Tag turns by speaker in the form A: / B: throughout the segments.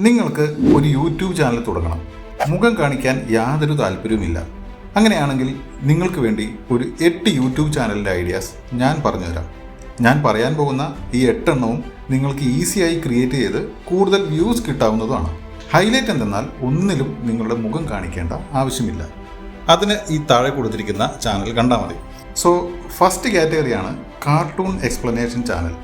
A: നിങ്ങൾക്ക് ഒരു YouTube channel തുടങ്ങണം. മുഖം കാണിക്കാൻ യാതൊരു താല്പര്യവുമില്ല. അങ്ങനെയാണെങ്കിൽ നിങ്ങൾക്ക് വേണ്ടി ഒരു 8 യൂട്യൂബ് ചാനലിൻ്റെ ഐഡിയാസ് ഞാൻ പറഞ്ഞുതരാം. ഞാൻ പറയാൻ പോകുന്ന ഈ 8 എണ്ണവും നിങ്ങൾക്ക് ഈസിയായി ക്രിയേറ്റ് ചെയ്ത് കൂടുതൽ വ്യൂസ് കിട്ടാവുന്നതാണ്. ഹൈലൈറ്റ് എന്തെന്നാൽ ഒന്നിലും നിങ്ങളുടെ മുഖം കാണിക്കേണ്ട ആവശ്യമില്ല. അതിന് ഈ താഴെ കൊടുത്തിരിക്കുന്ന ചാനൽ കണ്ടാൽ മതി. സോ ഫസ്റ്റ് കാറ്റഗറിയാണ് കാർട്ടൂൺ എക്സ്പ്ലനേഷൻ ചാനൽ.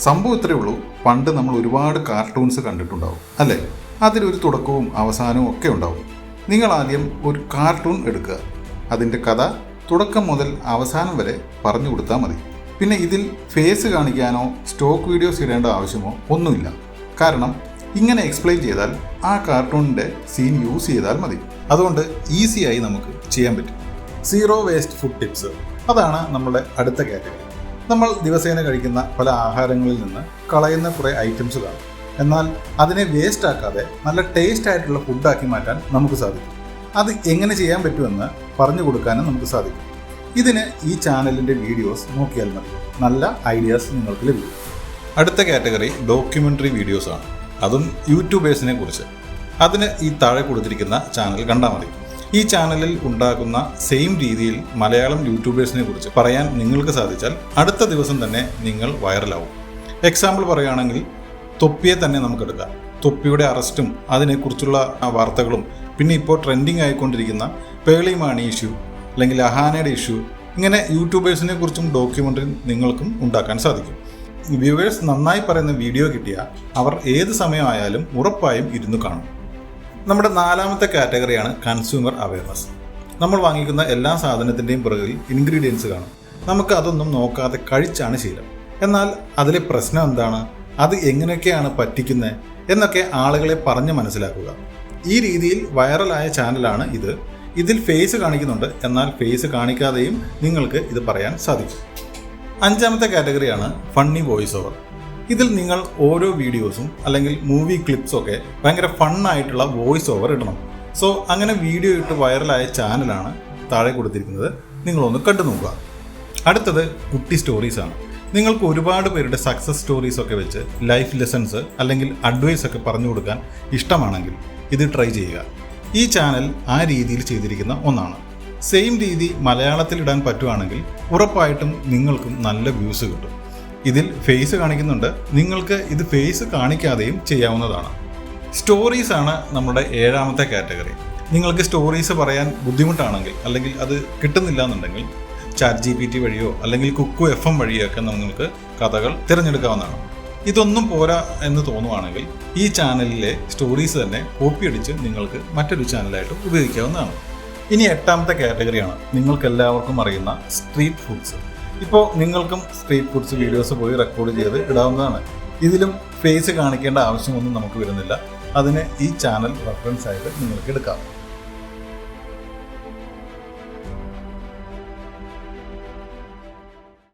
A: സംഭവം ഇത്രയേ ഉള്ളൂ. പണ്ട് നമ്മൾ ഒരുപാട് കാർട്ടൂൺസ് കണ്ടിട്ടുണ്ടാവും അല്ലേ? അതിലൊരു തുടക്കവും അവസാനവും ഒക്കെ ഉണ്ടാവും. നിങ്ങൾ ആദ്യം ഒരു കാർട്ടൂൺ എടുക്കുക. അതിൻ്റെ കഥ തുടക്കം മുതൽ അവസാനം വരെ പറഞ്ഞു കൊടുത്താൽ മതി. പിന്നെ ഇതിൽ ഫേസ് കാണിക്കാനോ സ്റ്റോക്ക് വീഡിയോസ് ഇടേണ്ട ആവശ്യമോ ഒന്നുമില്ല. കാരണം ഇങ്ങനെ എക്സ്പ്ലെയിൻ ചെയ്താൽ ആ കാർട്ടൂണിൻ്റെ സീൻ യൂസ് ചെയ്താൽ മതി. അതുകൊണ്ട് ഈസിയായി നമുക്ക് ചെയ്യാൻ പറ്റും. സീറോ വേസ്റ്റ് ഫുഡ് ടിപ്സ്, അതാണ് നമ്മുടെ അടുത്ത കാറ്റഗറി. നമ്മൾ ദിവസേന കഴിക്കുന്ന പല ആഹാരങ്ങളിൽ നിന്ന് കളയുന്ന കുറേ ഐറ്റംസ് കാണും. എന്നാൽ അതിനെ വേസ്റ്റ് ആക്കാതെ നല്ല ടേസ്റ്റ് ആയിട്ടുള്ള ഫുഡാക്കി മാറ്റാൻ നമുക്ക് സാധിക്കും. അത് എങ്ങനെ ചെയ്യാൻ പറ്റുമെന്ന് പറഞ്ഞു കൊടുക്കാനും നമുക്ക് സാധിക്കും. ഇതിന് ഈ ചാനലിൻ്റെ വീഡിയോസ് നോക്കിയാൽ മതി. നല്ല ഐഡിയാസ് നിങ്ങൾക്ക് ലഭിക്കും. അടുത്ത കാറ്റഗറി ഡോക്യുമെൻ്ററി വീഡിയോസാണ്, അതും യൂട്യൂബേഴ്സിനെ കുറിച്ച്. അതിന് ഈ താഴെ കൊടുത്തിരിക്കുന്ന ചാനൽ കണ്ടാൽ മതി. ഈ ചാനലിൽ ഉണ്ടാക്കുന്ന സെയിം രീതിയിൽ മലയാളം യൂട്യൂബേഴ്സിനെ കുറിച്ച് പറയാൻ നിങ്ങൾക്ക് സാധിച്ചാൽ അടുത്ത ദിവസം തന്നെ നിങ്ങൾ വൈറലാവും. എക്സാമ്പിൾ പറയുകയാണെങ്കിൽ തൊപ്പിയെ തന്നെ നമുക്കെടുക്കാം. തൊപ്പിയുടെ അറസ്റ്റും അതിനെക്കുറിച്ചുള്ള വാർത്തകളും, പിന്നെ ഇപ്പോൾ ട്രെൻഡിങ് ആയിക്കൊണ്ടിരിക്കുന്ന പേളി മാണി ഇഷ്യൂ അല്ലെങ്കിൽ അഹാനയുടെ ഇഷ്യൂ, ഇങ്ങനെ യൂട്യൂബേഴ്സിനെ കുറിച്ചും ഡോക്യുമെൻ്ററി നിങ്ങൾക്കും ഉണ്ടാക്കാൻ സാധിക്കും. വ്യൂവേഴ്സ് നന്നായി പറയുന്ന വീഡിയോ കിട്ടിയാൽ അവർ ഏത് സമയമായാലും ഉറപ്പായും ഇരുന്ന് കാണും. നമ്മുടെ നാലാമത്തെ കാറ്റഗറിയാണ് കൺസ്യൂമർ അവയർനെസ്. നമ്മൾ വാങ്ങിക്കുന്ന എല്ലാ സാധനത്തിൻ്റെയും പുറകിൽ ഇൻഗ്രീഡിയൻസ് കാണും. നമുക്ക് അതൊന്നും നോക്കാതെ കഴിച്ചാണ് ശീലം. എന്നാൽ അതിലെ പ്രശ്നം എന്താണ്, അത് എങ്ങനെയൊക്കെയാണ് പറ്റിക്കുന്നത് എന്നൊക്കെ ആളുകളെ പറഞ്ഞ് മനസ്സിലാക്കുക. ഈ രീതിയിൽ വൈറലായ ചാനലാണ് ഇത്. ഇതിൽ ഫേസ് കാണിക്കുന്നുണ്ട്, എന്നാൽ ഫേസ് കാണിക്കാതെയും നിങ്ങൾക്ക് ഇത് പറയാൻ സാധിക്കും. അഞ്ചാമത്തെ കാറ്റഗറിയാണ് ഫണ്ണി വോയിസ് ഓവർ. ഇതിൽ നിങ്ങൾ ഓരോ വീഡിയോസും അല്ലെങ്കിൽ മൂവി ക്ലിപ്സൊക്കെ ഭയങ്കര ഫണ്ണായിട്ടുള്ള വോയിസ് ഓവർ ഇടണം. സോ അങ്ങനെ വീഡിയോ ഇട്ട് വൈറലായ ചാനലാണ് താഴെ കൊടുത്തിരിക്കുന്നത്. നിങ്ങളൊന്ന് കണ്ടു നോക്കുക. അടുത്തത് കുട്ടി സ്റ്റോറീസാണ്. നിങ്ങൾക്ക് ഒരുപാട് പേരുടെ സക്സസ് സ്റ്റോറീസൊക്കെ വെച്ച് ലൈഫ് ലെസൺസ് അല്ലെങ്കിൽ അഡ്വൈസ് ഒക്കെ പറഞ്ഞു കൊടുക്കാൻ ഇഷ്ടമാണെങ്കിൽ ഇത് ട്രൈ ചെയ്യുക. ഈ ചാനൽ ആ രീതിയിൽ ചെയ്തിരിക്കുന്ന ഒന്നാണ്. സെയിം രീതി മലയാളത്തിൽ ഇടാൻ പറ്റുവാണെങ്കിൽ ഉറപ്പായിട്ടും നിങ്ങൾക്കും നല്ല വ്യൂസ് കിട്ടും. ഇതിൽ ഫേസ് കാണിക്കുന്നുണ്ട്, നിങ്ങൾക്ക് ഇത് ഫേസ് കാണിക്കാതെയും ചെയ്യാവുന്നതാണ്. സ്റ്റോറീസാണ് നമ്മുടെ ഏഴാമത്തെ കാറ്റഗറി. നിങ്ങൾക്ക് സ്റ്റോറീസ് പറയാൻ ബുദ്ധിമുട്ടാണെങ്കിൽ അല്ലെങ്കിൽ അത് കിട്ടുന്നില്ല എന്നുണ്ടെങ്കിൽ ChatGPT വഴിയോ അല്ലെങ്കിൽ കുക്കു FM വഴിയോ ഒക്കെ നിങ്ങൾക്ക് കഥകൾ തിരഞ്ഞെടുക്കാവുന്നതാണ്. ഇതൊന്നും പോരാ എന്ന് തോന്നുവാണെങ്കിൽ ഈ ചാനലിലെ സ്റ്റോറീസ് തന്നെ കോപ്പി അടിച്ച് നിങ്ങൾക്ക് മറ്റൊരു ചാനലായിട്ട് ഉപയോഗിക്കാവുന്നതാണ്. ഇനി എട്ടാമത്തെ കാറ്റഗറിയാണ് നിങ്ങൾക്കെല്ലാവർക്കും അറിയുന്ന സ്ട്രീറ്റ് ഫുഡ്സ്. ഇപ്പോൾ നിങ്ങൾക്കും സ്ട്രീറ്റ് ഫുഡ്സ് വീഡിയോസ് പോയി റെക്കോർഡ് ചെയ്ത് ഇടാവുന്നതാണ്. ഇതിലും ഫേസ് കാണിക്കേണ്ട ആവശ്യമൊന്നും നമുക്ക് വരുന്നില്ല. അതിന് ഈ ചാനൽ റെഫറൻസ് ആയിട്ട് നിങ്ങൾക്ക് എടുക്കാം.